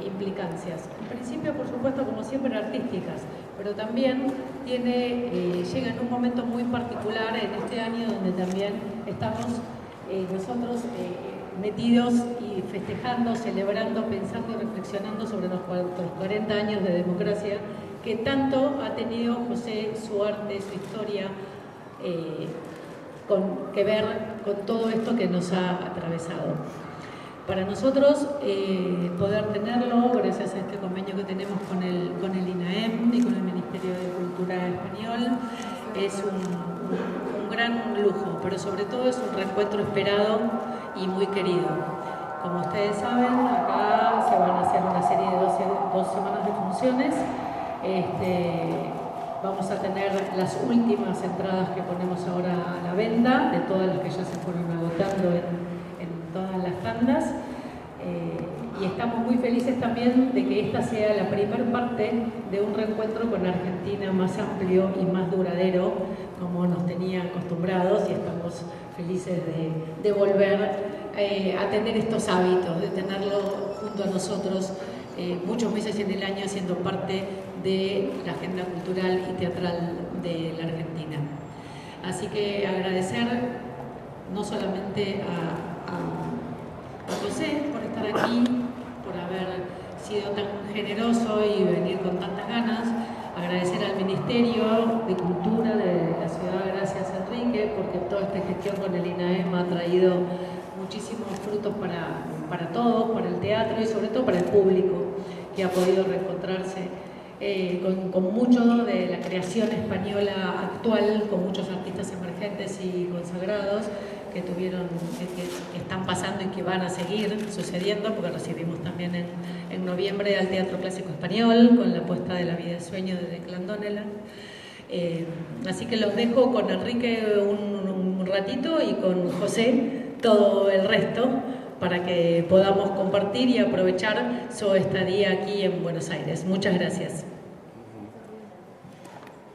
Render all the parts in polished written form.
implicancias. En principio, por supuesto, como siempre, artísticas, pero también llega en un momento muy particular en este año donde también estamos nosotros metidos y festejando, celebrando, pensando y reflexionando sobre los 40 años de democracia que tanto ha tenido José, su arte, su historia, que ver con todo esto que nos ha atravesado. Para nosotros poder tenerlo, gracias a este convenio que tenemos con el INAEM y con el Ministerio de Cultura Español, es un gran lujo, pero sobre todo es un reencuentro esperado y muy querido. Como ustedes saben, acá se van a hacer una serie de 2 semanas de funciones. Vamos a tener las últimas entradas que ponemos ahora a la venta, de todas las que ya se fueron agotando en todas las tandas. Y estamos muy felices también de que esta sea la primera parte de un reencuentro con Argentina más amplio y más duradero, como nos tenía acostumbrados, y estamos felices de volver a tener estos hábitos, de tenerlo junto a nosotros muchos meses en el año, siendo parte de la agenda cultural y teatral de la Argentina. Así que agradecer no solamente a José por estar aquí, por haber sido tan generoso y venir con tantas ganas, agradecer al Ministerio de Cultura de la Ciudad, gracias Enrique, porque toda esta gestión con el INAEM ha traído muchísimos frutos para todos, para el teatro y sobre todo para el público, que ha podido reencontrarse con mucho de la creación española actual, con muchos artistas emergentes y consagrados que están pasando y que van a seguir sucediendo, porque recibimos también en noviembre al Teatro Clásico Español con la puesta de La vida de sueño de Declan Donnellan. Así que los dejo con Enrique un ratito y con José todo el resto para que podamos compartir y aprovechar su estadía aquí en Buenos Aires. Muchas gracias.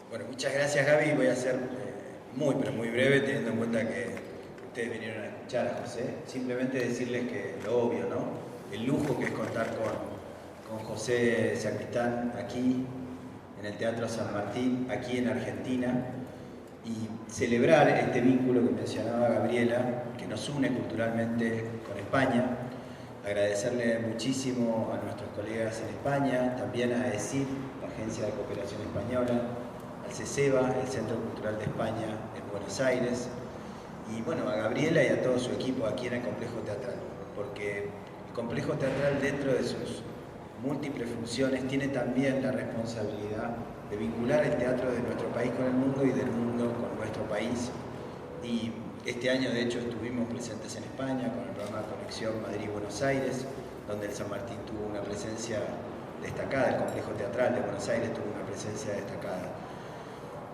Bueno, muchas gracias Gaby. Voy a ser muy, pero muy breve, teniendo en cuenta que ustedes vinieron a escuchar a José. Simplemente decirles que lo obvio, ¿no? El lujo que es contar con José Sacristán aquí, en el Teatro San Martín, aquí en Argentina, y celebrar este vínculo que mencionaba Gabriela, que nos une culturalmente con España. Agradecerle muchísimo a nuestros colegas en España, también a ESID, la Agencia de Cooperación Española, al CESEBA, el Centro Cultural de España en Buenos Aires, y bueno, a Gabriela y a todo su equipo aquí en el Complejo Teatral, porque el Complejo Teatral, dentro de sus múltiples funciones, tiene también la responsabilidad de vincular el teatro de nuestro país con el mundo y del mundo con nuestro país. Y este año, de hecho, estuvimos presentes en España con el programa Conexión Madrid-Buenos Aires, donde el San Martín tuvo una presencia destacada, el Complejo Teatral de Buenos Aires tuvo una presencia destacada.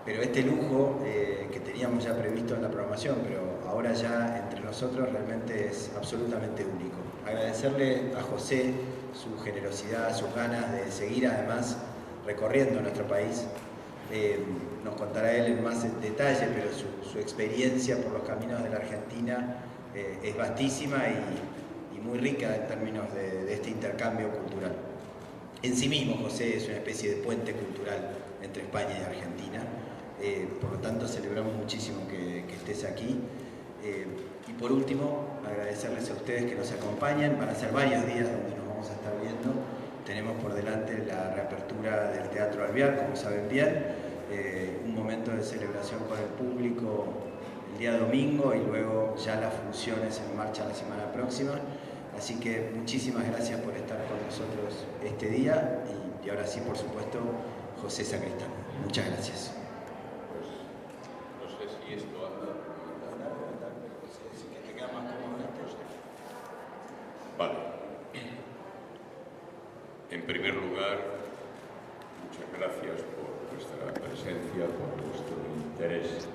Pero este lujo que teníamos ya previsto en la programación, pero ahora ya entre nosotros, realmente es absolutamente único. Agradecerle a José su generosidad, sus ganas de seguir además recorriendo nuestro país. Nos contará él en más detalle, pero su experiencia por los caminos de la Argentina es vastísima y muy rica en términos de este intercambio cultural. En sí mismo José es una especie de puente cultural entre España y Argentina. Por lo tanto, celebramos muchísimo que estés aquí. Y por último, agradecerles a ustedes que nos acompañan. Van a ser varios días donde nos vamos a estar viendo. Tenemos por delante la reapertura del Teatro Alvear, como saben bien, un momento de celebración con el público el día domingo y luego ya las funciones en marcha la semana próxima. Así que muchísimas gracias por estar con nosotros este día y ahora sí, por supuesto, José Sacristán. Muchas gracias. No sé si esto anda. Si te queda más cómodo esto. Vale. En primer lugar, muchas gracias por vuestra presencia, por vuestro interés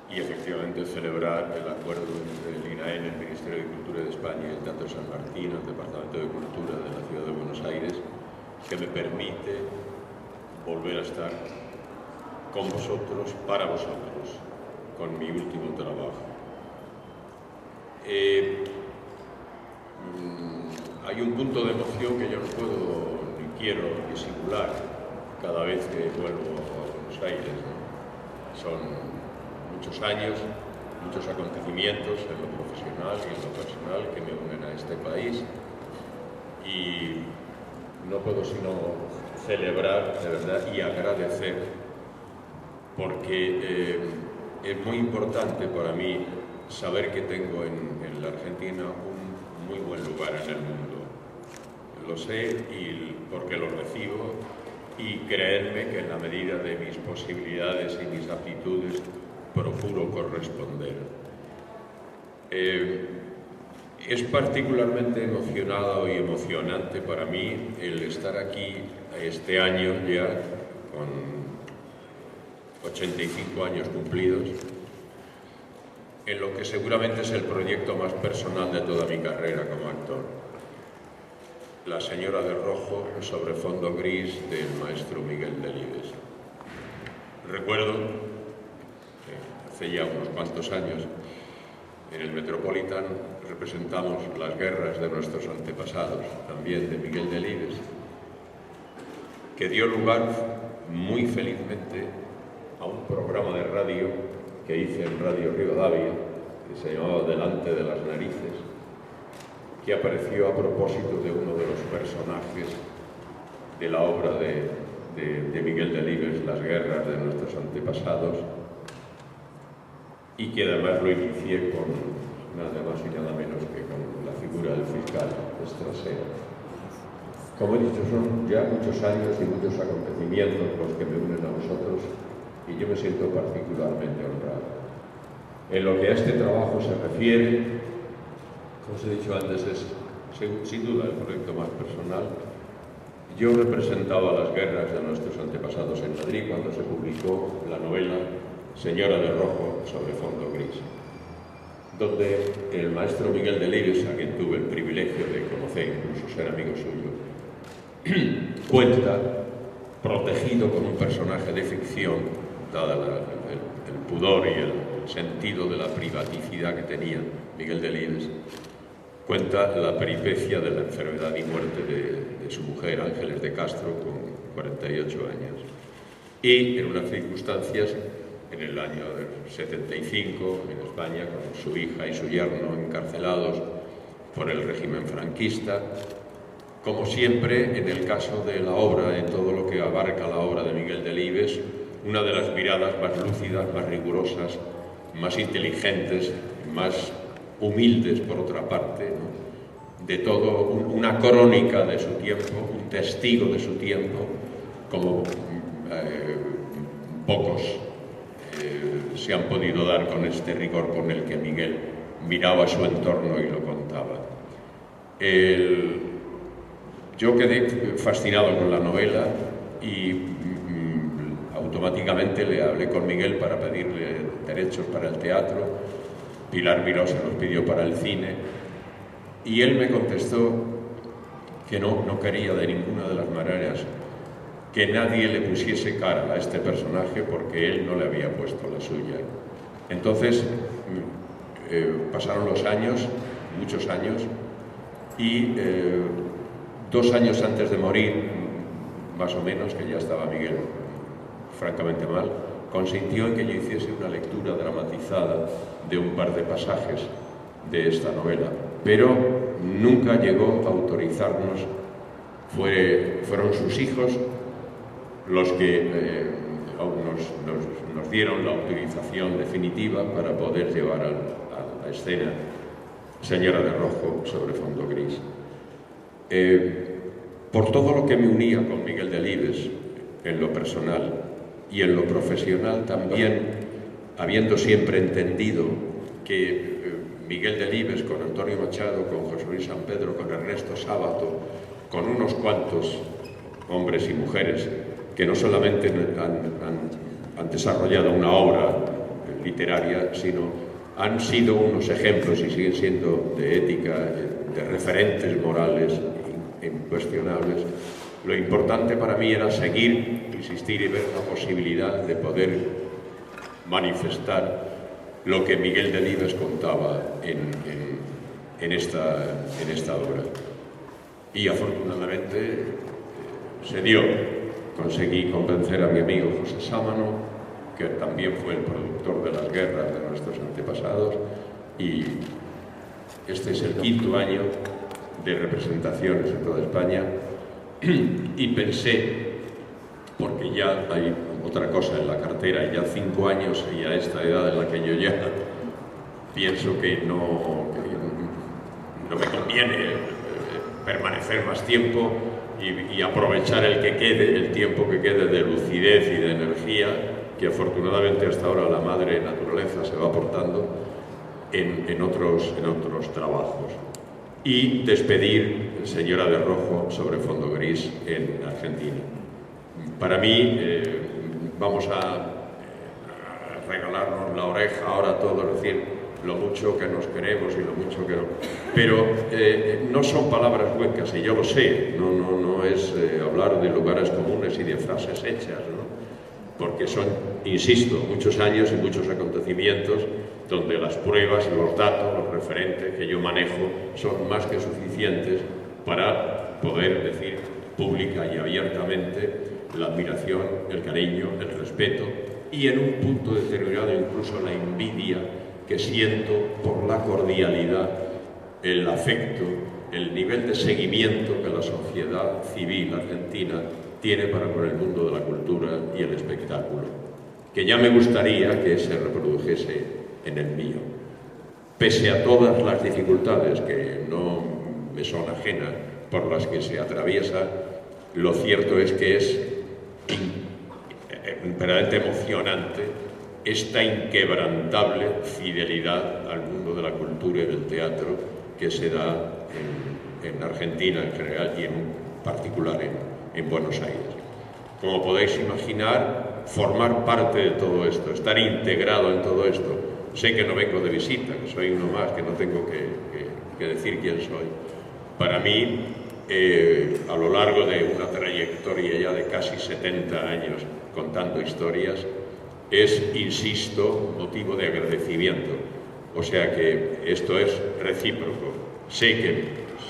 y efectivamente celebrar el acuerdo entre el INAEM, el Ministerio de Cultura de España y el Teatro San Martín, el Departamento de Cultura de la Ciudad de Buenos Aires, que me permite volver a estar con vosotros, para vosotros, con mi último trabajo. hay un punto de emoción que yo no puedo ni quiero disimular cada vez que vuelvo a Buenos Aires, ¿no? Son muchos años, muchos acontecimientos en lo profesional y en lo personal que me unen a este país, y no puedo sino celebrar de verdad y agradecer, porque es muy importante para mí saber que tengo en la Argentina un muy buen lugar en el mundo. Lo sé y porque lo recibo, y creedme que en la medida de mis posibilidades y mis aptitudes procuro corresponder. Es particularmente emocionado y emocionante para mí el estar aquí este año ya con 85 años cumplidos, en lo que seguramente es el proyecto más personal de toda mi carrera como actor. La señora de rojo sobre fondo gris del maestro Miguel Delibes. Recuerdo que hace ya unos cuantos años en el Metropolitan representamos las guerras de nuestros antepasados, también de Miguel Delibes, que dio lugar muy felizmente a un programa de radio que hice en Radio Rivadavia, que se llamaba Delante de las Narices, que apareció a propósito de uno de los personajes de la obra de Miguel Delibes, Las guerras de nuestros antepasados, y que además lo inicié con nada más y nada menos que con la figura del fiscal Estrasera. Como he dicho, son ya muchos años y muchos acontecimientos los que me unen a vosotros, y yo me siento particularmente honrado. En lo que a este trabajo se refiere, como os he dicho antes, es sin duda el proyecto más personal. Yo representaba las guerras de nuestros antepasados en Madrid cuando se publicó la novela Señora de rojo sobre fondo gris, donde el maestro Miguel Delibes, a quien tuve el privilegio de conocer, incluso ser amigo suyo, cuenta, protegido con un personaje de ficción, dada el pudor y el sentido de la privaticidad que tenía Miguel Delibes, cuenta la peripecia de la enfermedad y muerte de su mujer, Ángeles de Castro, con 48 años. Y en unas circunstancias, en el año 75, en España, con su hija y su yerno encarcelados por el régimen franquista. Como siempre, en el caso de la obra, en todo lo que abarca la obra de Miguel Delibes, una de las miradas más lúcidas, más rigurosas, más inteligentes, más humildes, por otra parte, ¿no? De todo, una crónica de su tiempo, un testigo de su tiempo, como pocos se han podido dar con este rigor con el que Miguel miraba su entorno y lo contaba. Yo quedé fascinado con la novela y automáticamente le hablé con Miguel para pedirle derechos para el teatro. Pilar Miró se los pidió para el cine, y él me contestó que no quería de ninguna de las maneras que nadie le pusiese cara a este personaje, porque él no le había puesto la suya. Entonces pasaron los años, muchos años, y 2 años antes de morir, más o menos, que ya estaba Miguel francamente mal, consintió en que yo hiciese una lectura dramatizada de un par de pasajes de esta novela, pero nunca llegó a autorizarnos. Fueron sus hijos los que nos dieron la autorización definitiva para poder llevar a la escena Señora de rojo sobre fondo gris. Por todo lo que me unía con Miguel Delibes en lo personal y en lo profesional también, habiendo siempre entendido que Miguel Delibes, con Antonio Machado, con José Luis San Pedro, con Ernesto Sábato, con unos cuantos hombres y mujeres que no solamente han desarrollado una obra literaria, sino han sido unos ejemplos y siguen siendo de ética, de referentes morales incuestionables. Lo importante para mí era seguir, insistir y ver la posibilidad de poder manifestar lo que Miguel Delibes contaba en esta obra. Y afortunadamente se dio. Conseguí convencer a mi amigo José Sámano, que también fue el productor de las guerras de nuestros antepasados, y este es el 5º año de representaciones en toda España, y pensé, porque ya hay otra cosa en la cartera, y ya 5 años y a esta edad en la que yo ya pienso que no me conviene permanecer más tiempo y aprovechar el tiempo que quede de lucidez y de energía que afortunadamente hasta ahora la madre naturaleza se va aportando en otros trabajos. Y despedir Señora de Rojo sobre fondo gris en Argentina. Para mí, vamos a regalarnos la oreja ahora todos, es decir, lo mucho que nos queremos y lo mucho que no. Pero no son palabras huecas, y yo lo sé, no es hablar de lugares comunes y de frases hechas, ¿no? Porque son, insisto, muchos años y muchos acontecimientos donde las pruebas, los datos, los referentes que yo manejo son más que suficientes para poder decir pública y abiertamente la admiración, el cariño, el respeto y en un punto determinado incluso la envidia que siento por la cordialidad, el afecto, el nivel de seguimiento que la sociedad civil argentina tiene para con el mundo de la cultura y el espectáculo, que ya me gustaría que se reprodujese en el mío. Pese a todas las dificultades que no me son ajenas por las que se atraviesa, lo cierto es que es verdaderamente emocionante esta inquebrantable fidelidad al mundo de la cultura y del teatro que se da en Argentina en general y en particular en Buenos Aires. Como podéis imaginar, formar parte de todo esto, estar integrado en todo esto. Sé que no vengo de visita, que soy uno más, que no tengo que decir quién soy. Para mí, a lo largo de una trayectoria ya de casi 70 años contando historias, es, insisto, motivo de agradecimiento. O sea que esto es recíproco. Sé que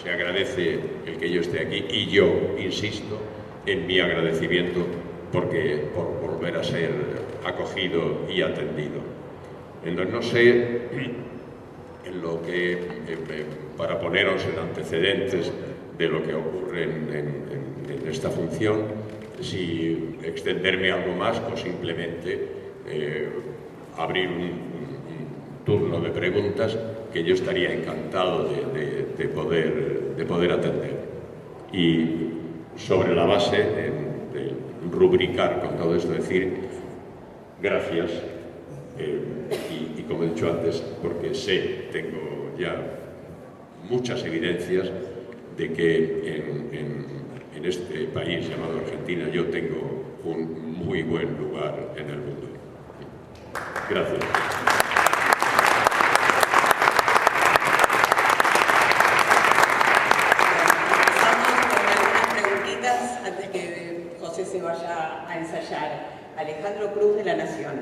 se agradece el que yo esté aquí y yo, insisto, en mi agradecimiento por volver a ser acogido y atendido. Entonces, no sé en lo que, para poneros en antecedentes de lo que ocurre en esta función, si extenderme algo más o simplemente abrir un turno de preguntas que yo estaría encantado de poder atender. Y sobre la base de rubricar con todo esto, decir gracias, y como he dicho antes, porque tengo ya muchas evidencias de que en este país llamado Argentina yo tengo un muy buen lugar en el mundo. Gracias. Se vaya a ensayar. Alejandro Cruz, de La Nación.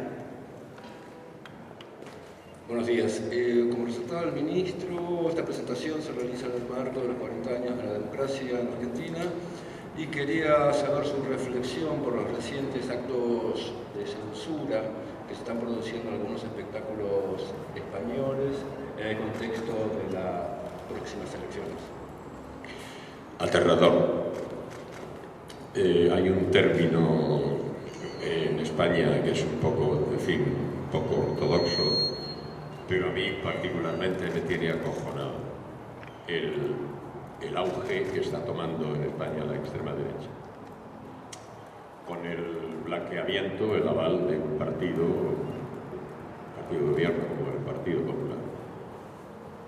Buenos días. Como resultado del ministro, esta presentación se realiza en el marco de los 40 años de la democracia en Argentina y quería saber su reflexión por los recientes actos de censura que se están produciendo en algunos espectáculos españoles en el contexto de las próximas elecciones. Aterrador. Hay un término en España que es un poco, en fin, un poco ortodoxo, pero a mí particularmente me tiene acojonado el auge que está tomando en España la extrema derecha, con el blanqueamiento, el aval de un partido de gobierno como el Partido Popular.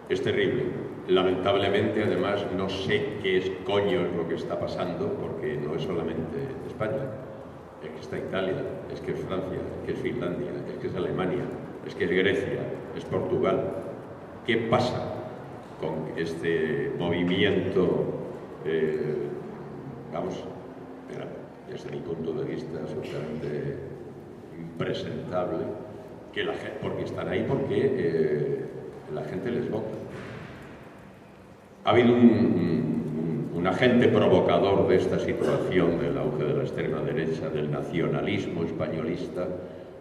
Es terrible. Lamentablemente, además, no sé qué coño es lo que está pasando, porque no es solamente España, es que está Italia, es que es Francia, es que es Finlandia, es que es Alemania, es que es Grecia, es Portugal. ¿Qué pasa con este movimiento, desde mi punto de vista, absolutamente impresentable, que la gente, porque están ahí la gente les vota? Ha habido un un agente provocador de esta situación del auge de la extrema derecha, del nacionalismo españolista,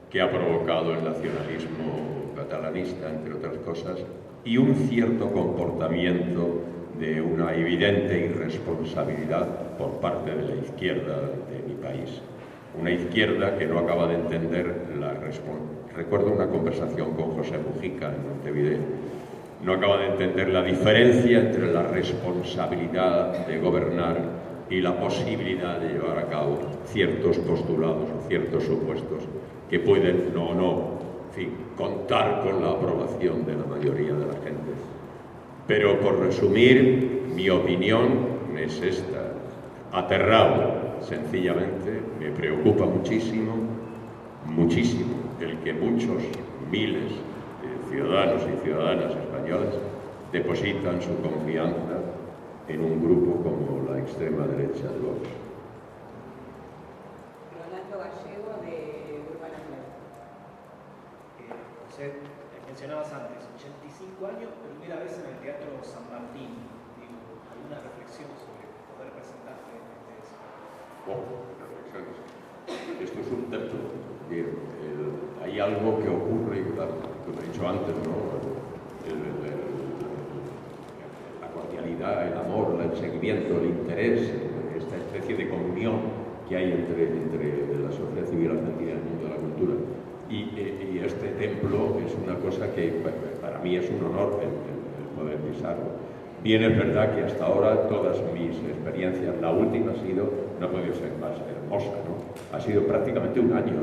que ha provocado el nacionalismo catalanista, entre otras cosas, y un cierto comportamiento de una evidente irresponsabilidad por parte de la izquierda de mi país. Una izquierda que no acaba de entender la responsabilidad. Recuerdo una conversación con José Mujica en Montevideo. No acaba de entender la diferencia entre la responsabilidad de gobernar y la posibilidad de llevar a cabo ciertos postulados o ciertos supuestos que pueden o no, en fin, contar con la aprobación de la mayoría de la gente. Pero por resumir, mi opinión es esta. Aterrado, sencillamente, me preocupa muchísimo, muchísimo, el que muchos miles de ciudadanos y ciudadanas españoles depositan su confianza en un grupo como la extrema derecha de Vox. Rolando Gallego, de Urban Athletic. José, mencionabas antes, 85 años, primera vez en el Teatro San Martín. Digo, ¿alguna reflexión sobre poder presentarte en este escenario? Reflexiones. Esto es un templo. Hay algo que ocurre, claro, como he dicho antes, ¿no? La cordialidad, el amor, el seguimiento, el interés, esta especie de comunión que hay entre la sociedad civil argentina y el mundo de la cultura. Y este templo es una cosa que para mí es un honor el poder pisarlo. Bien, es verdad que hasta ahora todas mis experiencias, la última ha sido, no ha podido ser más hermosa, ¿no? Ha sido prácticamente un año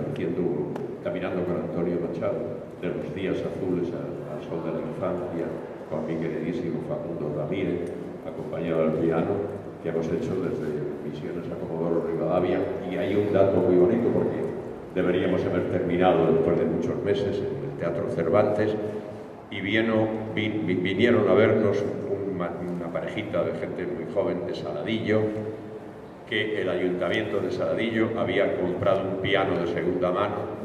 caminando con Antonio Machado, de los días azules al sol de la infancia, con mi queridísimo Facundo Ramírez, acompañado del piano, que hemos hecho desde Misiones a Comodoro Rivadavia. Y hay un dato muy bonito, porque deberíamos haber terminado después de muchos meses en el Teatro Cervantes, y vinieron a vernos una parejita de gente muy joven de Saladillo, que el Ayuntamiento de Saladillo había comprado un piano de segunda mano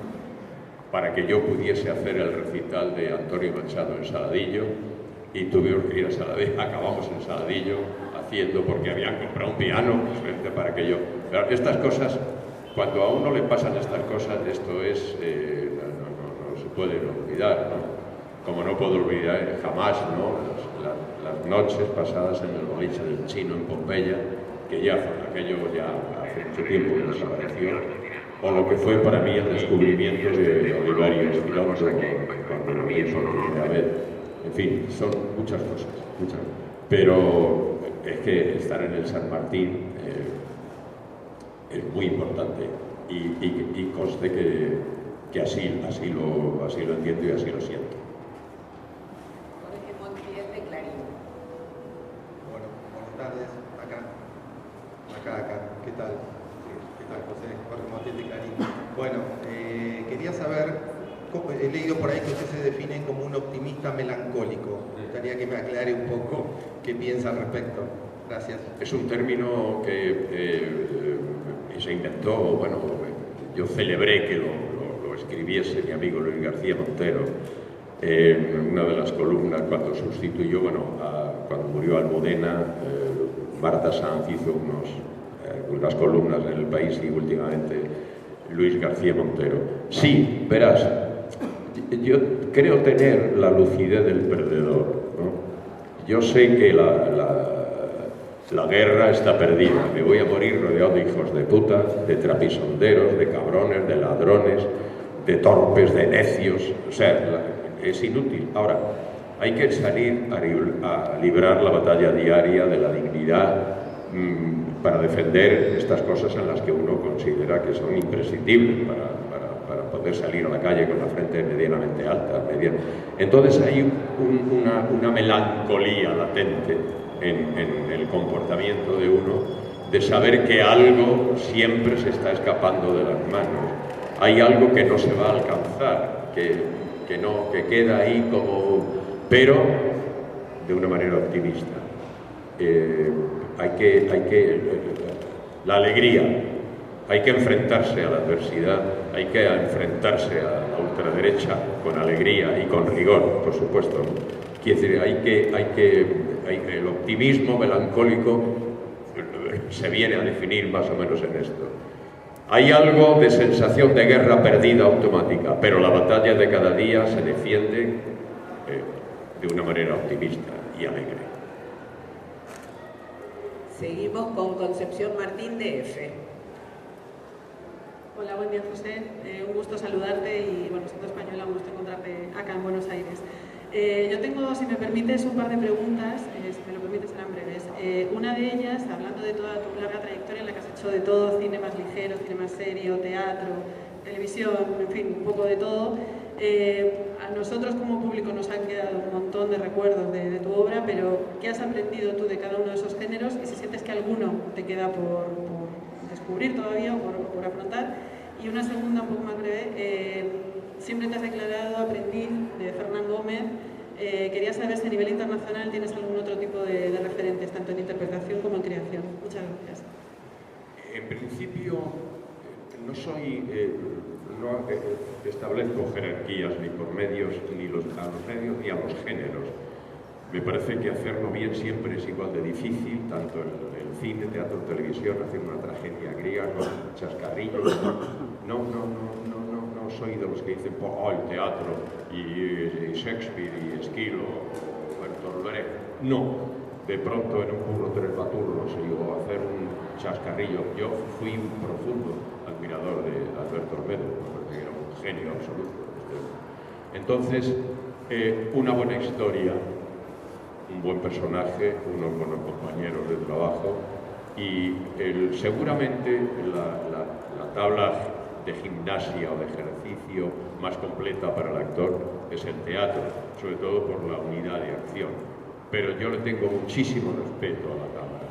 para que yo pudiese hacer el recital de Antonio Machado en Saladillo, y tuvimos que ir a Saladillo, acabamos en Saladillo haciendo, porque habían comprado un piano para que yo... Pero estas cosas, cuando a uno le pasan estas cosas, esto es... no se puede olvidar, ¿no? Como no puedo olvidar jamás, ¿no? las noches pasadas en el boliche del Chino en Pompeya, que ya aquello ya hace mucho tiempo que desapareció, o lo que fue para mí el descubrimiento de Olivario Esquilón cuando lo vi por primera vez. En fin, son muchas cosas, pero es que estar en el San Martín es muy importante, y conste que así lo entiendo y así lo siento. ¿Qué tal? ¿Qué tal, José? Jorge Montiel de Clarín. Bueno, quería saber, he leído por ahí que usted se define como un optimista melancólico. Me gustaría que me aclare un poco qué piensa al respecto. Gracias. Es un término que se inventó, bueno, yo celebré que lo escribiese mi amigo Luis García Montero en una de las columnas cuando sustituyó, cuando murió Almudena. Marta Sanz hizo unas columnas en El País, y últimamente Luis García Montero. Sí, verás, yo creo tener la lucidez del perdedor, ¿no? Yo sé que la guerra está perdida, me voy a morir rodeado de hijos de puta, de trapisonderos, de cabrones, de ladrones, de torpes, de necios, o sea, es inútil. Ahora, hay que salir a librar la batalla diaria de la dignidad para defender estas cosas en las que uno considera que son imprescindibles para poder salir a la calle con la frente medianamente alta. Entonces hay una melancolía latente en el comportamiento de uno, de saber que algo siempre se está escapando de las manos. Hay algo que no se va a alcanzar, que queda ahí como... pero de una manera optimista. La alegría, hay que enfrentarse a la adversidad, hay que enfrentarse a la ultraderecha con alegría y con rigor, por supuesto. Quiere decir, el optimismo melancólico se viene a definir más o menos en esto. Hay algo de sensación de guerra perdida automática, pero la batalla de cada día se defiende de una manera optimista y alegre. Seguimos con Concepción Martín de EFE. Hola, buen día, José. Un gusto saludarte y, bueno, siendo española, un gusto encontrarte acá en Buenos Aires. Yo tengo, si me permites, un par de preguntas, si me lo permites, serán breves. Una de ellas, hablando de toda tu larga trayectoria en la que has hecho de todo, cine más ligero, cine más serio, teatro, televisión, en fin, un poco de todo. A nosotros como público nos han quedado un montón de recuerdos de tu obra, pero ¿qué has aprendido tú de cada uno de esos géneros? Y si sientes que alguno te queda por descubrir todavía o por afrontar. Y una segunda, un poco más breve, siempre te has declarado aprendiz de Fernán Gómez. Quería saber si a nivel internacional tienes algún otro tipo de referentes, tanto en interpretación como en creación. Muchas gracias. En principio, no establezco jerarquías ni por medios, ni a los medios, ni a los géneros. Me parece que hacerlo bien siempre es igual de difícil, tanto el cine, teatro, televisión, hacer una tragedia griega con chascarrillos. No soy de los que dicen, el teatro y Shakespeare y Esquilo o Bertolt Brecht. No, de pronto en un curro tres baturros o hacer un chascarrillo. Yo fui un profundo admirador de Alberto Olmedo, porque era un genio absoluto. Entonces, una buena historia, un buen personaje, unos buenos compañeros de trabajo y seguramente la tabla de gimnasia o de ejercicio más completa para el actor es el teatro, sobre todo por la unidad de acción. Pero yo le tengo muchísimo respeto a la cámara,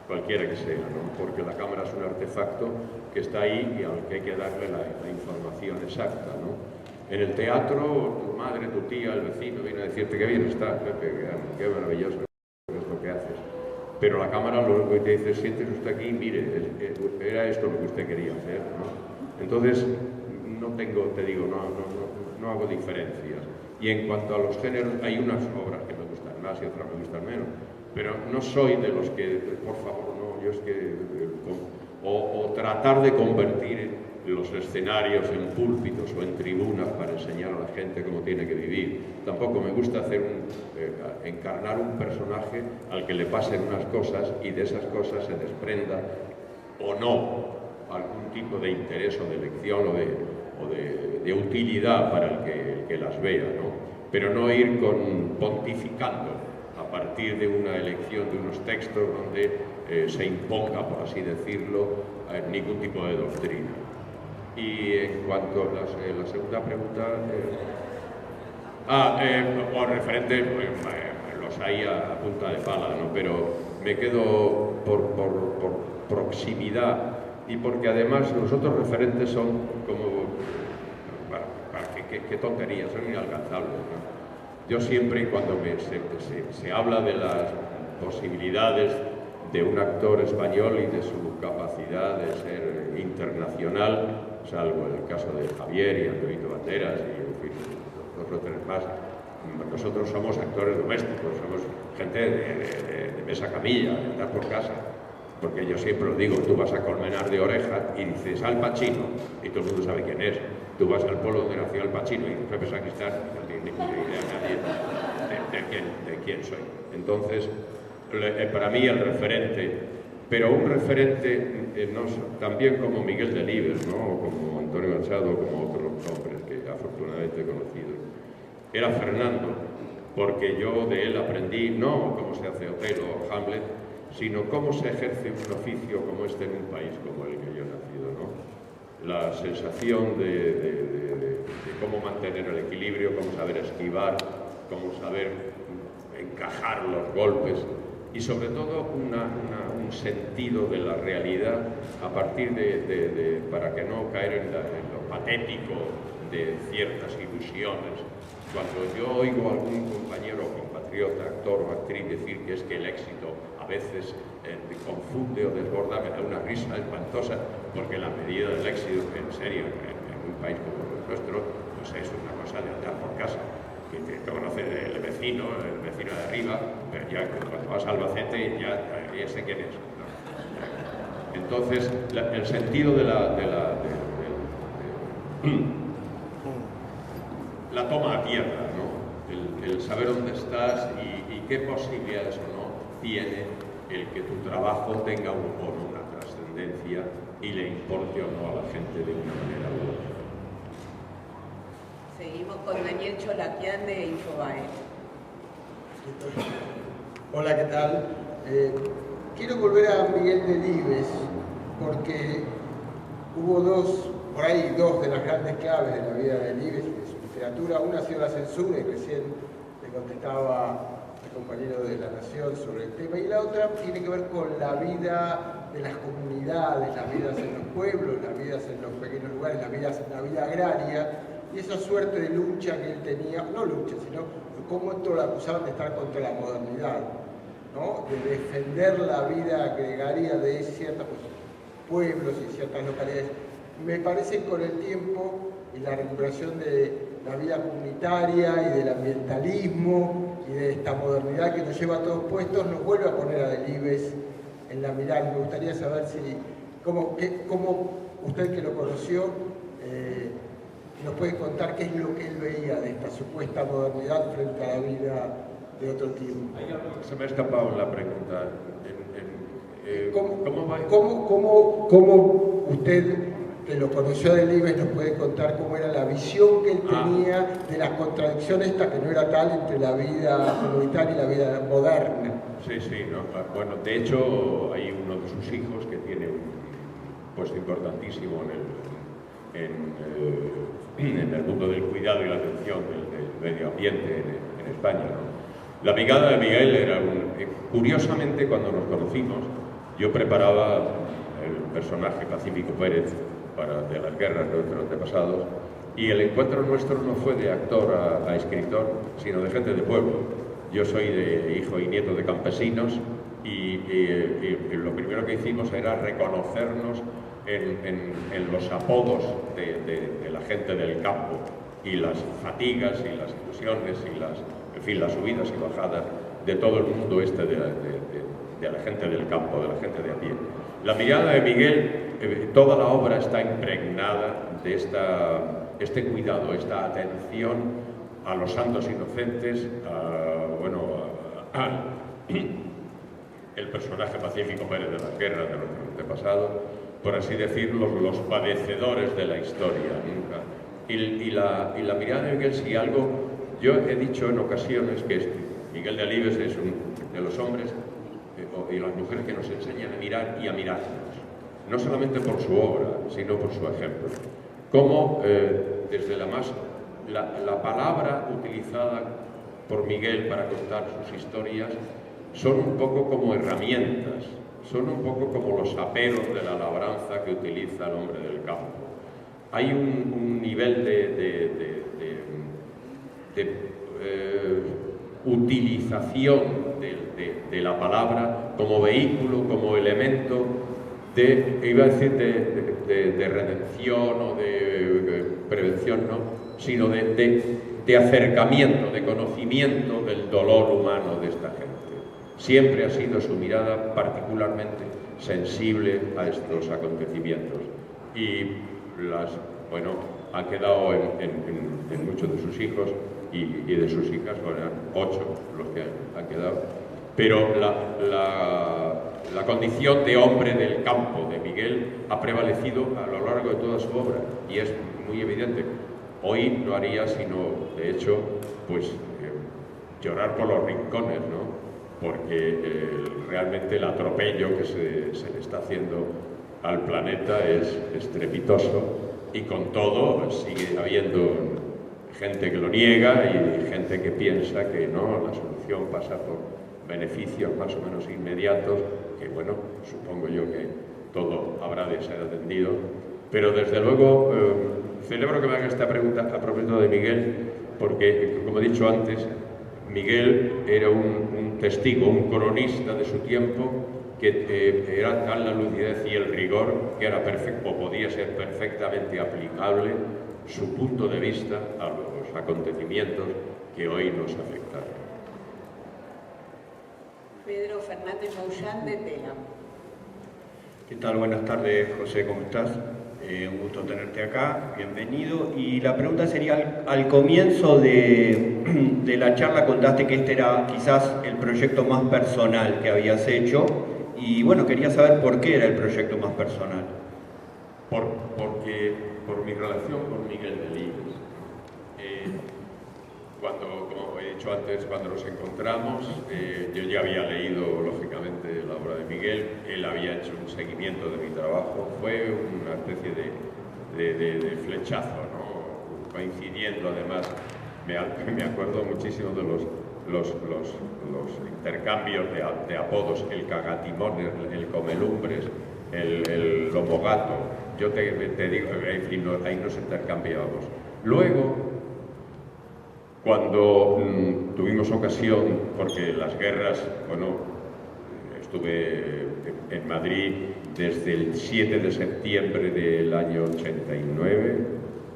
cualquiera que sea, ¿no? Porque la cámara es un artefacto que está ahí y al que hay que darle la información exacta, ¿no? En el teatro, tu madre, tu tía, el vecino viene a decirte que bien está, qué maravilloso es lo que haces. Pero la cámara lo único que te dice, siéntese usted aquí, mire, era esto lo que usted quería hacer, ¿no? Entonces, no hago diferencias. Y en cuanto a los géneros, hay unas obras que me gustan más y otras me gustan menos. Pero no soy de los que, por favor, no, yo es que... O tratar de convertir los escenarios en púlpitos o en tribunas para enseñar a la gente cómo tiene que vivir. Tampoco me gusta encarnar un personaje al que le pasen unas cosas y de esas cosas se desprenda o no algún tipo de interés o de elección o de utilidad para el que las vea, ¿no? Pero no ir pontificando a partir de una elección de unos textos donde se imponga, por así decirlo, ningún tipo de doctrina. Y en cuanto a la segunda pregunta, referentes, los hay a punta de pala, ¿no? Pero me quedo por proximidad y porque además los otros referentes son como, qué tonterías, son inalcanzables, ¿no? Yo siempre, cuando se habla de las posibilidades de un actor español y de su capacidad de ser internacional, salvo en el caso de Javier y Antonio Banderas y en fin, dos o tres más, nosotros somos actores domésticos, somos gente de mesa camilla, de andar por casa. Porque yo siempre lo digo, tú vas a Colmenar de Oreja y dices Al Pacino, y todo el mundo sabe quién es. Tú vas al pueblo donde nació Al Pacino y dices Pepe Sacristán, y no tiene ni idea nadie de quién soy. Entonces, para mí el referente, pero un referente también como Miguel Delibes, ¿no? O como Antonio Machado, como otros hombres que afortunadamente he conocido, era Fernando, porque yo de él aprendí no cómo se hace Otelo o Hamlet, sino cómo se ejerce un oficio como este en un país como el que yo he nacido, ¿no? La sensación de cómo mantener el equilibrio, cómo saber esquivar, cómo saber encajar los golpes y sobre todo un sentido de la realidad a partir para que no caer en lo patético de ciertas ilusiones. Cuando yo oigo a algún compañero o compatriota, actor o actriz decir que es que el éxito a veces confunde o desborda, me da una risa espantosa, porque la medida del éxito, en serio, en un país como el nuestro, pues es una cosa de andar por casa, que te conoce el vecino de arriba, pero ya cuando vas a Albacete ya sé quién es, ¿no? Entonces, el sentido de la toma a tierra, ¿no? El saber dónde estás y qué posibilidades o no tiene el que tu trabajo tenga una trascendencia y le importe o no a la gente de una manera u otra. Seguimos con Daniel Cholaquian de Infobae. Hola, ¿qué tal? Quiero volver a Miguel Delibes, porque hubo dos de las grandes claves de la vida de Delibes y de su literatura. Una ha sido la censura, y recién le contestaba el compañero de La Nación sobre el tema, y la otra tiene que ver con la vida de las comunidades, las vidas en los pueblos, las vidas en los pequeños lugares, la vida agraria, y esa suerte de lucha que él tenía, no lucha, sino cómo esto lo acusaban de estar contra la modernidad, ¿no? De defender la vida gregaria de ciertos pueblos y ciertas localidades. Me parece que con el tiempo y la recuperación de la vida comunitaria y del ambientalismo y de esta modernidad que nos lleva a todos puestos, nos vuelve a poner a Delibes en la mirada. Me gustaría saber cómo usted, que lo conoció, nos puede contar qué es lo que él veía de esta supuesta modernidad frente a la vida de otro tiempo. Se me ha escapado la pregunta. ¿Cómo usted, que lo conoció a Delibes, nos puede contar cómo era la visión que él tenía de la contradicción esta, que no era tal, entre la vida comunitaria y la vida moderna? Sí, no. Bueno, de hecho, hay uno de sus hijos que tiene un puesto importantísimo en el mundo del cuidado y la atención del medio ambiente en España, ¿no? La mirada de Miguel era curiosamente, cuando nos conocimos, yo preparaba el personaje Pacífico Pérez de las guerras de nuestros antepasados, y el encuentro nuestro no fue de actor a escritor, sino de gente de pueblo. Yo soy de hijo y nieto de campesinos, y lo primero que hicimos era reconocernos en los apodos de la gente del campo, y las fatigas y las ilusiones y las subidas y bajadas de todo el mundo de la gente del campo, de la gente de a pie. La mirada de Miguel, toda la obra está impregnada de este cuidado, esta atención a los santos inocentes, el personaje Pacífico Pérez de las guerras de nuestros antepasados, por así decirlo, los padecedores de la historia. Y la mirada de Miguel, si algo, yo he dicho en ocasiones que Miguel Delibes es uno de los hombres y las mujeres que nos enseñan a mirar y a mirarnos, no solamente por su obra, sino por su ejemplo. Cómo desde la palabra utilizada por Miguel para contar sus historias son un poco como herramientas, son un poco como los aperos de la labranza que utiliza el hombre del campo. Hay un nivel de utilización de la palabra como vehículo, como elemento iba a decir de redención o de prevención, no, sino de acercamiento, de conocimiento del dolor humano de esta gente. Siempre ha sido su mirada particularmente sensible a estos acontecimientos, y han quedado en muchos de sus hijos y de sus hijas, eran 8 los que han quedado, pero la condición de hombre del campo de Miguel ha prevalecido a lo largo de toda su obra, y es muy evidente. Hoy no haría sino, de hecho, llorar por los rincones, ¿no? Porque realmente el atropello que se le está haciendo al planeta es estrepitoso, y con todo sigue habiendo gente que lo niega y gente que piensa que no, la solución pasa por beneficios más o menos inmediatos, que supongo yo que todo habrá de ser atendido. Pero desde luego celebro que me haga esta pregunta a propósito de Miguel, porque, como he dicho antes, Miguel era un testigo, un cronista de su tiempo, que era tal la lucidez y el rigor que era perfecto, podía ser perfectamente aplicable su punto de vista a los acontecimientos que hoy nos afectan. Pedro Fernández Mouchán de Tela. ¿Qué tal? Buenas tardes, José, ¿cómo estás? Un gusto tenerte acá, bienvenido. Y la pregunta sería, al comienzo de la charla contaste que este era quizás el proyecto más personal que habías hecho, y bueno, quería saber por qué era el proyecto más personal. Porque por mi relación con Miguel Delibes. Como he dicho antes, cuando nos encontramos, yo ya había leído, lógicamente, la obra de Miguel, él había hecho un seguimiento de mi trabajo, fue una especie de flechazo, ¿no? Coincidiendo, además, me acuerdo muchísimo de los intercambios de apodos, el cagatimón, el comelumbres, el lomogato. Yo te digo, en fin, ahí nos intercambiábamos. Luego, cuando tuvimos ocasión, porque las guerras, bueno, estuve en Madrid desde el 7 de septiembre del año 89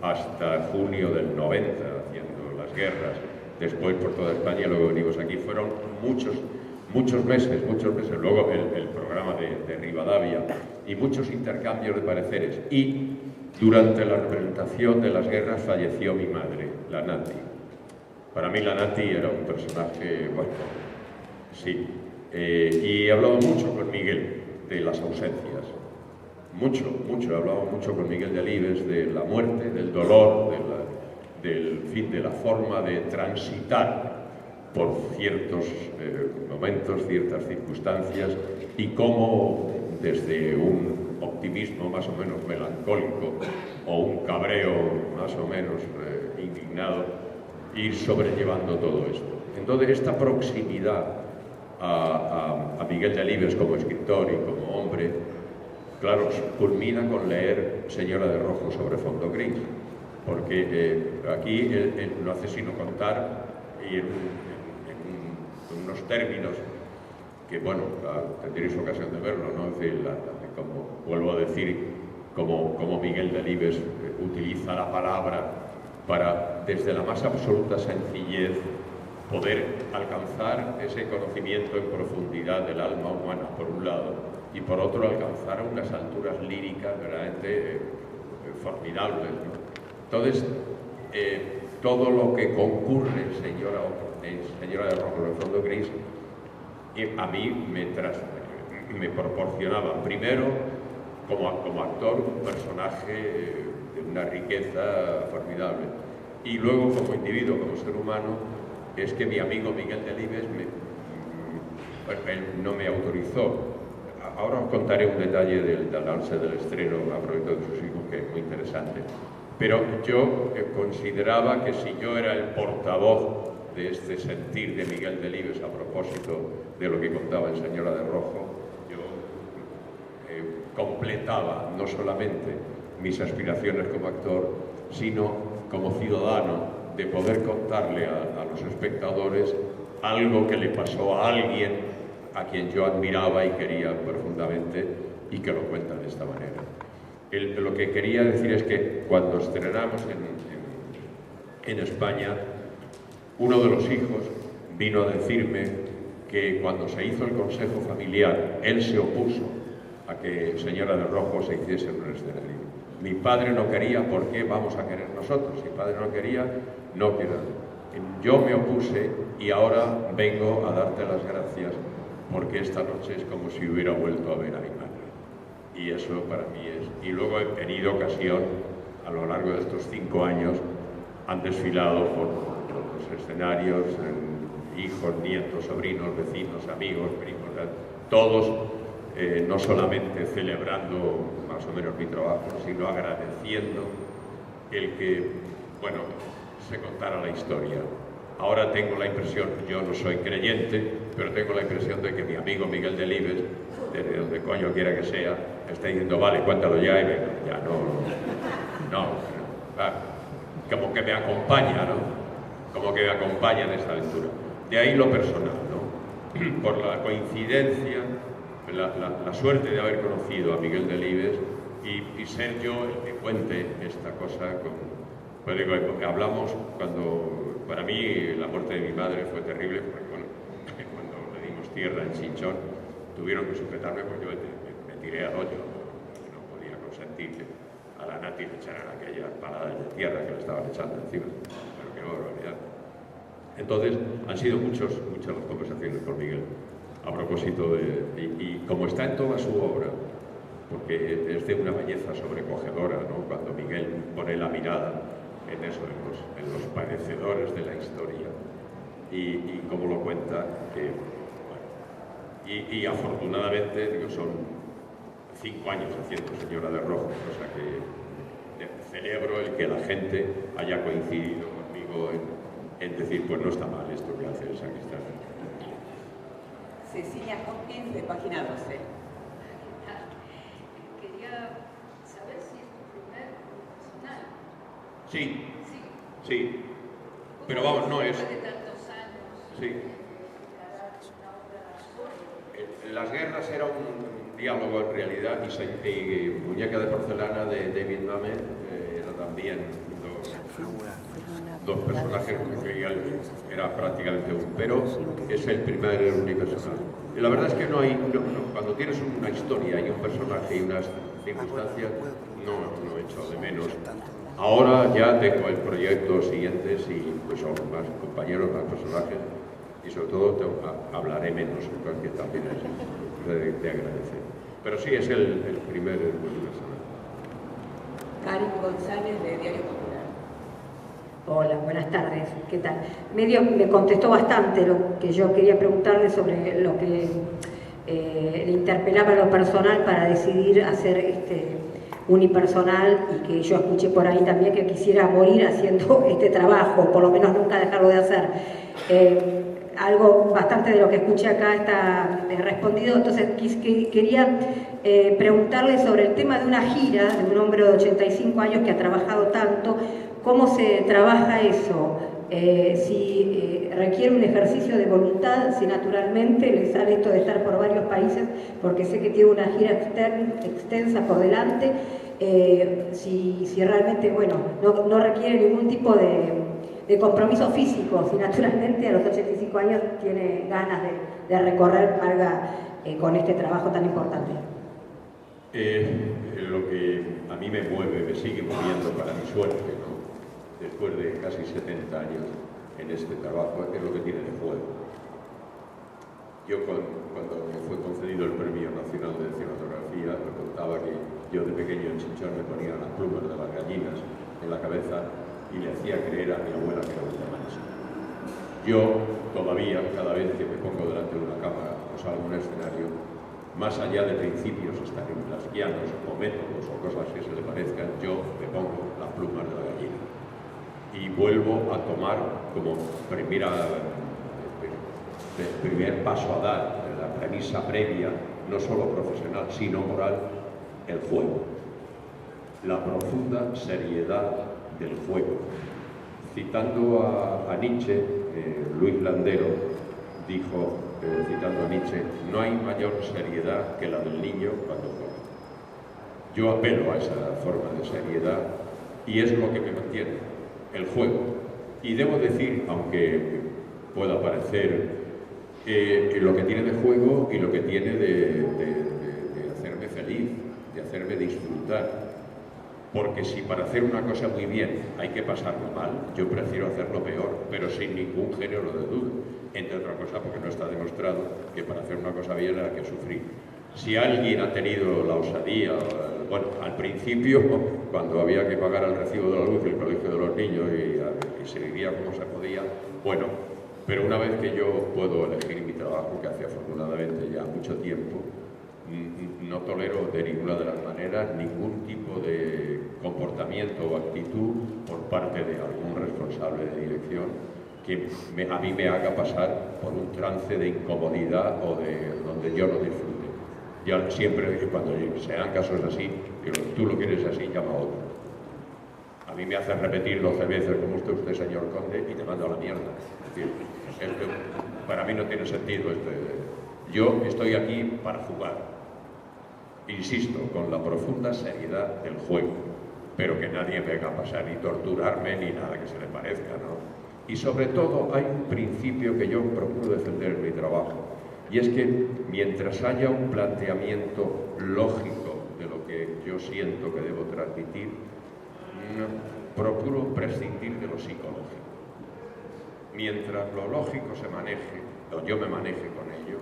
hasta junio del 90, haciendo las guerras, después por toda España, luego venimos aquí, fueron muchos meses, luego el programa de Rivadavia y muchos intercambios de pareceres. Y durante la representación de las guerras falleció mi madre, la Nati. Para mí la Nati era un personaje, bueno, sí. Y he hablado mucho con Miguel de las ausencias. Mucho. He hablado mucho con Miguel Delibes de la muerte, del dolor, del fin, de la forma de transitar por ciertos momentos, ciertas circunstancias, y cómo desde un optimismo más o menos melancólico o un cabreo más o menos indignado, ir sobrellevando todo esto. Entonces, esta proximidad a Miguel Delibes como escritor y como hombre, claro, culmina con leer Señora de Rojo sobre fondo gris, porque aquí él no hace sino contar, y en unos términos que, bueno, tendréis ocasión de verlo, ¿no? Es decir, como vuelvo a decir, como Miguel Delibes utiliza la palabra para, desde la más absoluta sencillez, poder alcanzar ese conocimiento en profundidad del alma humana, por un lado, y por otro, alcanzar unas alturas líricas verdaderamente formidables, ¿no? Entonces, todo lo que concurre en Señora de Rojo de fondo gris, a mí me proporcionaba, primero, como actor, un personaje de una riqueza formidable, y luego como individuo, como ser humano, es que mi amigo Miguel Delibes él no me autorizó. Ahora os contaré un detalle del avance del estreno a proyecto de sus hijos, que es muy interesante, pero yo consideraba que si yo era el portavoz de este sentir de Miguel Delibes a propósito de lo que contaba en Señora de Rojo, yo completaba no solamente mis aspiraciones como actor, sino como ciudadano, de poder contarle a los espectadores algo que le pasó a alguien a quien yo admiraba y quería profundamente, y que lo cuenta de esta manera. Lo que quería decir es que cuando estrenamos en España, uno de los hijos vino a decirme que cuando se hizo el consejo familiar, él se opuso a que Señora de Rojo se hiciese en un escenario. Mi padre no quería, ¿por qué vamos a querer nosotros? Si mi padre no quería, no queda. Yo me opuse y ahora vengo a darte las gracias, porque esta noche es como si hubiera vuelto a ver a mi madre. Y eso para mí es. Y luego he tenido ocasión, a lo largo de estos 5 años, han desfilado por los escenarios, hijos, nietos, sobrinos, vecinos, amigos, primos, todos, no solamente celebrando más o menos mi trabajo, sino agradeciendo el que, bueno, se contara la historia. Ahora tengo la impresión, yo no soy creyente, pero tengo la impresión de que mi amigo Miguel Delibes, desde donde coño quiera que sea, está diciendo, vale, cuéntalo ya, y venga, ya como que me acompaña, ¿no? Como que me acompaña en esta aventura. De ahí lo personal, ¿no? Por la coincidencia, la suerte de haber conocido a Miguel Delibes y ser yo el que cuente esta cosa pues digo, hablamos cuando, para mí, la muerte de mi madre fue terrible, porque bueno, cuando le dimos tierra en Chinchón, tuvieron que sujetarme porque yo me tiré al hoyo, no podía consentir que a la Nati le echaran aquellas paladas de tierra que le estaban echando encima, pero qué barbaridad. Entonces, han sido muchas las conversaciones con Miguel, a propósito y como está en toda su obra, porque es de una belleza sobrecogedora, ¿no? Cuando Miguel pone la mirada en eso, en los padecedores de la historia, y cómo lo cuenta, que, bueno, y afortunadamente, digo, son 5 años haciendo Señora de Rojo, o sea que celebro el que la gente haya coincidido conmigo en decir, pues no está mal esto que hace el sacristán. Cecilia Hopkins, de página 12. Quería saber si es tu primer profesional. Sí, Sí. sí, pero vamos, no es... Después de tantos años, Sí. una obra. Las guerras era un diálogo en realidad y Muñeca de porcelana de David Mamet era también dos personajes que era prácticamente uno, pero es el primer unipersonal. Y la verdad es que cuando tienes una historia y un personaje y unas circunstancias, no echo de menos. Ahora ya tengo el proyecto siguientes y pues son más compañeros, más personajes y sobre todo hablaré menos, que también es de agradecer. Pero sí, es el primer unipersonal. Karin González, de Diario Popular. Hola, buenas tardes. ¿Qué tal? Medio me contestó bastante lo que yo quería preguntarle sobre lo que le interpelaba a lo personal para decidir hacer unipersonal, y que yo escuché por ahí también que quisiera morir haciendo este trabajo, por lo menos nunca dejarlo de hacer. Algo bastante de lo que escuché acá está respondido, entonces quería preguntarle sobre el tema de una gira de un hombre de 85 años que ha trabajado tanto. ¿Cómo se trabaja eso? Si requiere un ejercicio de voluntad, si naturalmente le sale esto de estar por varios países, porque sé que tiene una gira extensa por delante, si realmente, bueno, no requiere ningún tipo de compromiso físico, si naturalmente a los 85 años tiene ganas de recorrer con este trabajo tan importante. Lo que a mí me mueve, me sigue moviendo para mi suerte, ¿no? Después de casi 70 años en este trabajo, es lo que tiene de juego. Yo cuando me fue concedido el Premio Nacional de Cinematografía, me contaba que yo de pequeño en Chinchón me ponía las plumas de las gallinas en la cabeza y le hacía creer a mi abuela que era un mancha. Yo todavía, cada vez que me pongo delante de una cámara o salgo a un escenario, más allá de principios stanislavskianos o métodos o cosas que se le parezcan, yo me pongo las plumas de la gallina y vuelvo a tomar como primer paso a dar, la premisa previa, no solo profesional, sino moral, el juego. La profunda seriedad del juego. Citando a Nietzsche, Luis Landero dijo, citando a Nietzsche, no hay mayor seriedad que la del niño cuando juega. Yo apelo a esa forma de seriedad y es lo que me mantiene, el juego. Y debo decir, aunque pueda parecer lo que tiene de juego y lo que tiene de hacerme feliz, de hacerme disfrutar. Porque si para hacer una cosa muy bien hay que pasarlo mal, yo prefiero hacerlo peor, pero sin ningún género de duda. Entre otras cosas porque no está demostrado que para hacer una cosa bien hay que sufrir. Si alguien ha tenido la osadía, bueno, al principio, cuando había que pagar el recibo de la luz del colegio de los niños y se vivía como se podía, bueno, pero una vez que yo puedo elegir mi trabajo, que hace afortunadamente ya mucho tiempo, no tolero de ninguna de las maneras ningún tipo de comportamiento o actitud por parte de algún responsable de dirección que a mí me haga pasar por un trance de incomodidad o de donde yo no disfrute. Ya siempre, cuando sean casos así, digo, tú lo quieres así, llama a otro. A mí me hace repetir 12 veces como usted, señor conde, y te mando a la mierda. Es decir, para mí no tiene sentido esto. Yo estoy aquí para jugar. Insisto, con la profunda seriedad del juego, pero que nadie venga a pasar ni torturarme ni nada que se le parezca, ¿no? Y sobre todo hay un principio que yo procuro defender en mi trabajo, Y es que mientras haya un planteamiento lógico de lo que yo siento que debo transmitir, procuro prescindir de lo psicológico. Mientras lo lógico se maneje, o yo me maneje con ello,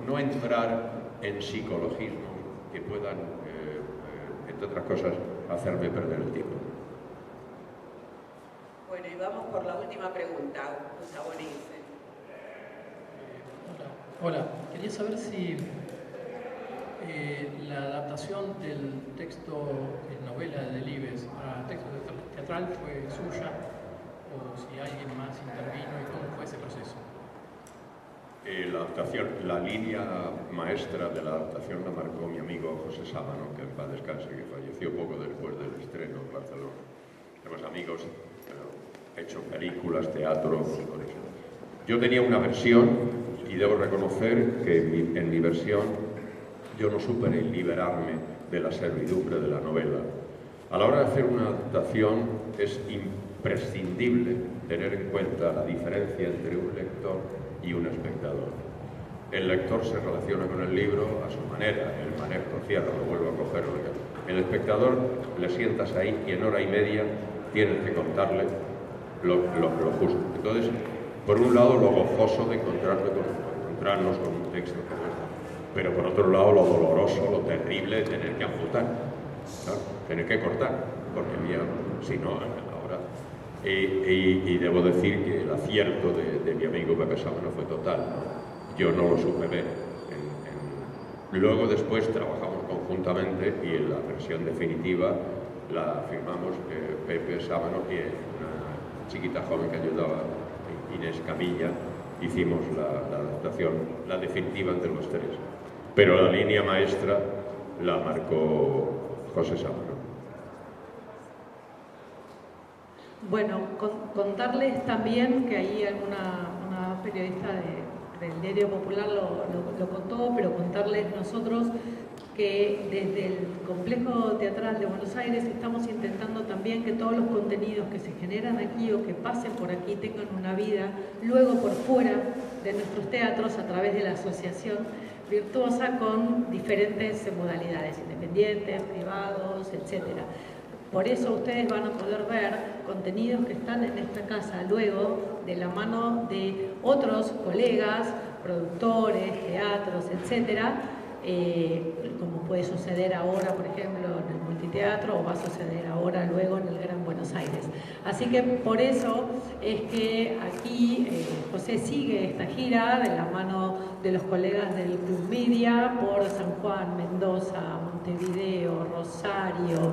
no entrar en psicologismos que puedan, entre otras cosas, hacerme perder el tiempo. Bueno, y vamos por la última pregunta, Gustavo Nielsen. Hola, quería saber si la adaptación del texto de novela de Delibes a texto teatral fue suya o si alguien más intervino y cómo fue ese proceso. La adaptación, la línea maestra de la adaptación la marcó mi amigo José Sámano, que en paz descanse, que falleció poco después del estreno en Barcelona. Tenemos amigos, he hecho películas, teatro, con eso. Yo tenía una versión y debo reconocer que en mi versión yo no supe liberarme de la servidumbre de la novela. A la hora de hacer una adaptación es imprescindible tener en cuenta la diferencia entre un lector y un espectador. El lector se relaciona con el libro a su manera, el manejo cierra, lo vuelvo a coger. El espectador le sientas ahí y en hora y media tienes que contarle lo justo. Entonces, por un lado, lo gozoso de encontrarnos con un texto como este, pero por otro lado, lo doloroso, lo terrible de tener que amputar, ¿no? Tener que cortar, porque si no, ahora... Y debo decir que el acierto de mi amigo Pepe Sámano fue total, ¿no? Yo no lo supe ver. Luego, después, trabajamos conjuntamente y en la versión definitiva la firmamos Pepe Sámano y una chiquita joven que ayudaba, Inés Camilla, hicimos la adaptación, la definitiva entre los tres. Pero la línea maestra la marcó José Sámano. Bueno, contarles también que ahí una periodista del Diario Popular lo contó, pero contarles nosotros que desde el Complejo Teatral de Buenos Aires estamos intentando también que todos los contenidos que se generan aquí o que pasen por aquí tengan una vida luego por fuera de nuestros teatros a través de la asociación virtuosa con diferentes modalidades, independientes, privados, etcétera. Por eso ustedes van a poder ver contenidos que están en esta casa luego de la mano de otros colegas, productores, teatros, etcétera, como puede suceder ahora, por ejemplo, en el Multiteatro o va a suceder ahora luego en el Gran Buenos Aires. Así que por eso es que aquí José sigue esta gira de la mano de los colegas del Club Media por San Juan, Mendoza, Montevideo, Rosario.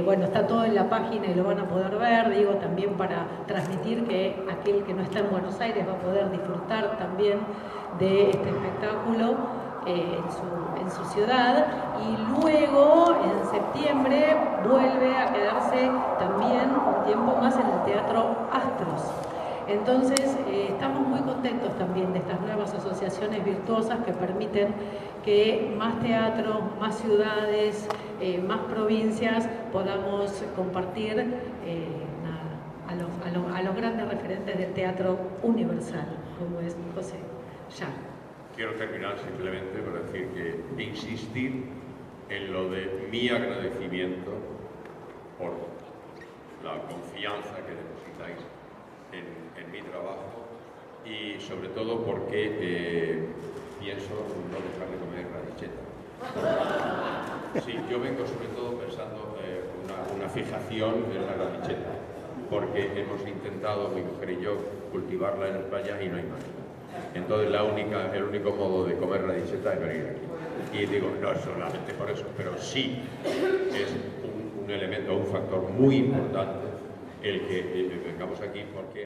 Bueno, está todo en la página y lo van a poder ver, digo, también para transmitir que aquel que no está en Buenos Aires va a poder disfrutar también de este espectáculo en su ciudad, y luego en septiembre vuelve a quedarse también un tiempo más en el Teatro Astros. Entonces estamos muy contentos también de estas nuevas asociaciones virtuosas que permiten que más teatros, más ciudades, más provincias podamos compartir a los grandes referentes del teatro universal, como es José Sciarra. Quiero terminar simplemente por decir que insistir en lo de mi agradecimiento por la confianza que depositáis en mi trabajo y sobre todo porque pienso no dejar de comer radicheta. Sí, yo vengo sobre todo pensando una fijación en la radicheta, porque hemos intentado, mi mujer y yo, cultivarla en España y no hay más. Entonces el único modo de comer radicheta es venir aquí. Y digo, no es solamente por eso, pero sí es un elemento, un factor muy importante el que vengamos aquí, porque